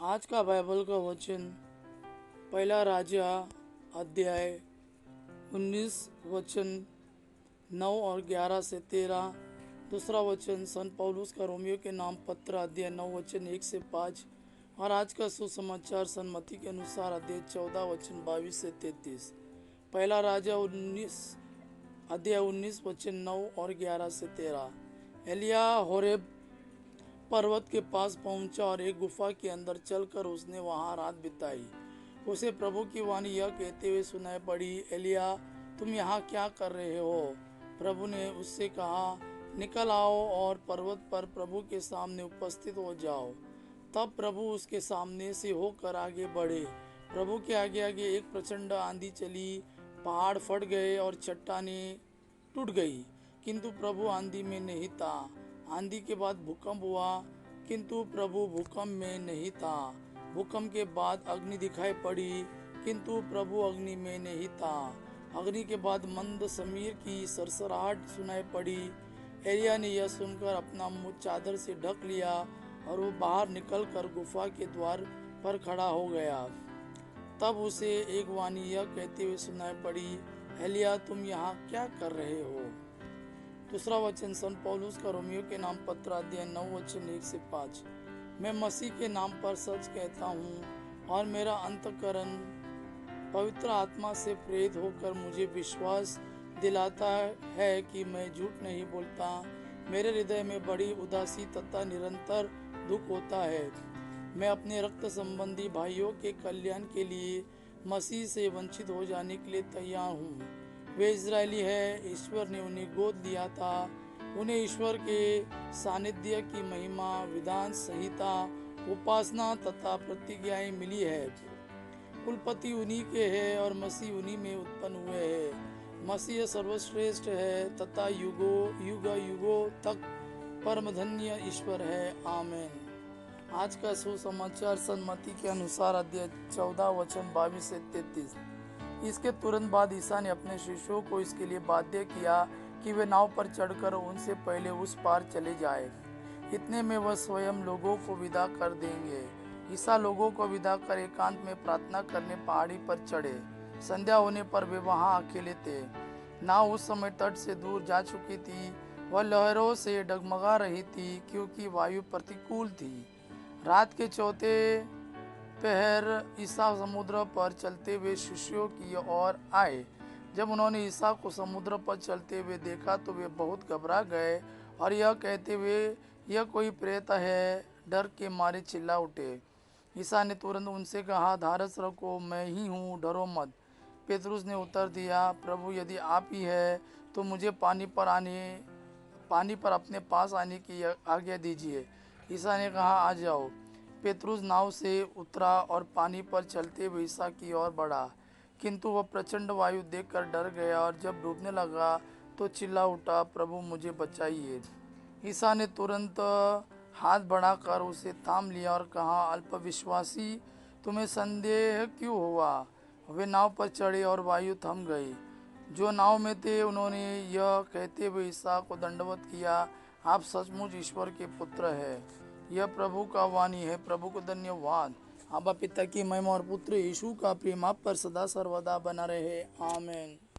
आज का बाइबल का वचन पहला राजा अध्याय 19 वचन 9 और 11 से 13। दूसरा वचन संत पौलुस का रोमियो के नाम पत्र अध्याय 9 वचन 1 से 5। और आज का सुसमाचार सन मत्ती के अनुसार अध्याय 14 वचन 22 से 33। पहला राजा 19 वचन 9 और 11 से 13। एलिया होरेब पर्वत के पास पहुंचा और एक गुफा के अंदर चलकर उसने वहां रात बिताई। उसे प्रभु की वाणी यह कहते हुए सुनाई पड़ी, एलिया तुम यहाँ क्या कर रहे हो? प्रभु ने उससे कहा, निकल आओ और पर्वत पर प्रभु के सामने उपस्थित हो जाओ। तब प्रभु उसके सामने से होकर आगे बढ़े। प्रभु के आगे आगे एक प्रचंड आंधी चली, पहाड़ फट गए और चट्टानें टूट गई, किंतु प्रभु आंधी में नहीं था। आंधी के बाद भूकंप हुआ, किंतु प्रभु भूकंप में नहीं था। भूकंप के बाद अग्नि दिखाई पड़ी, किंतु प्रभु अग्नि में नहीं था। अग्नि के बाद मंद समीर की सरसराहट सुनाई पड़ी। एलिया ने यह सुनकर अपना मुंह चादर से ढक लिया और वो बाहर निकलकर गुफा के द्वार पर खड़ा हो गया। तब उसे एक वाणी यह कहते हुए सुनाई पड़ी, एलिया तुम यहाँ क्या कर रहे हो? दूसरा वचन संत पौलुस का रोमियो के नाम पत्र अध्याय 9 वचन 1 से 5। मैं मसीह के नाम पर सच कहता हूँ और मेरा अंतःकरण पवित्र आत्मा से प्रेरित होकर मुझे विश्वास दिलाता है कि मैं झूठ नहीं बोलता। मेरे हृदय में बड़ी उदासी तथा निरंतर दुख होता है। मैं अपने रक्त संबंधी भाइयों के कल्याण के लिए मसीह से वंचित हो जाने के लिए तैयार हूँ। वे इजरायली है, ईश्वर ने उन्हें गोद लिया था। उन्हें ईश्वर के सानिध्य की महिमा, विधान संहिता, उपासना तथा प्रतिज्ञाएं मिली है। कुलपति उन्हीं के हैं और मसीह उन्हीं में उत्पन्न हुए हैं। मसीह सर्वश्रेष्ठ है तथा युगों तक परमधन्य ईश्वर है। आमीन। आज का सुसमाचार सन मत्ती के अनुसार अध्याय 14 वचन 22 से 33। इसके तुरंत बाद ईसा ने अपने शिष्यों को इसके लिए बाध्य किया कि वे नाव पर चढ़कर उनसे पहले उस पार चले जाए। इतने में वह स्वयं लोगों को विदा कर देंगे। ईसा लोगों को विदा कर एकांत में प्रार्थना करने पहाड़ी पर चढ़े। संध्या होने पर वे वहां अकेले थे। नाव उस समय तट से दूर जा चुकी थी। वह लहरों से डगमगा रही थी क्योंकि वायु प्रतिकूल थी। रात के चौथे पहर ईसा समुद्र पर चलते हुए शिष्यों की ओर आए। जब उन्होंने ईसा को समुद्र पर चलते हुए देखा तो वे बहुत घबरा गए और यह कहते हुए यह कोई प्रेत है, डर के मारे चिल्ला उठे। ईसा ने तुरंत उनसे कहा, धारस रखो, मैं ही हूँ, डरो मत। पेतरुस ने उत्तर दिया, प्रभु यदि आप ही है तो मुझे पानी पर अपने पास आने की आज्ञा दीजिए। ईसा ने कहा, आ जाओ। पेतरुस नाव से उतरा और पानी पर चलते हुए ईसा की ओर बढ़ा, किंतु वह प्रचंड वायु देखकर डर गया और जब डूबने लगा तो चिल्ला उठा, प्रभु मुझे बचाइए। ईसा ने तुरंत हाथ बढ़ाकर उसे थाम लिया और कहा, अल्पविश्वासी, तुम्हें संदेह क्यों हुआ? वे नाव पर चढ़े और वायु थम गई। जो नाव में थे उन्होंने यह कहते हुए ईसा को दंडवत किया, आप सचमुच ईश्वर के पुत्र हैं। यह प्रभु का वाणी है। प्रभु को धन्यवाद। आबा पिता की महिमा और पुत्र यीशु का प्रेम आप पर सदा सर्वदा बना रहे। आमीन।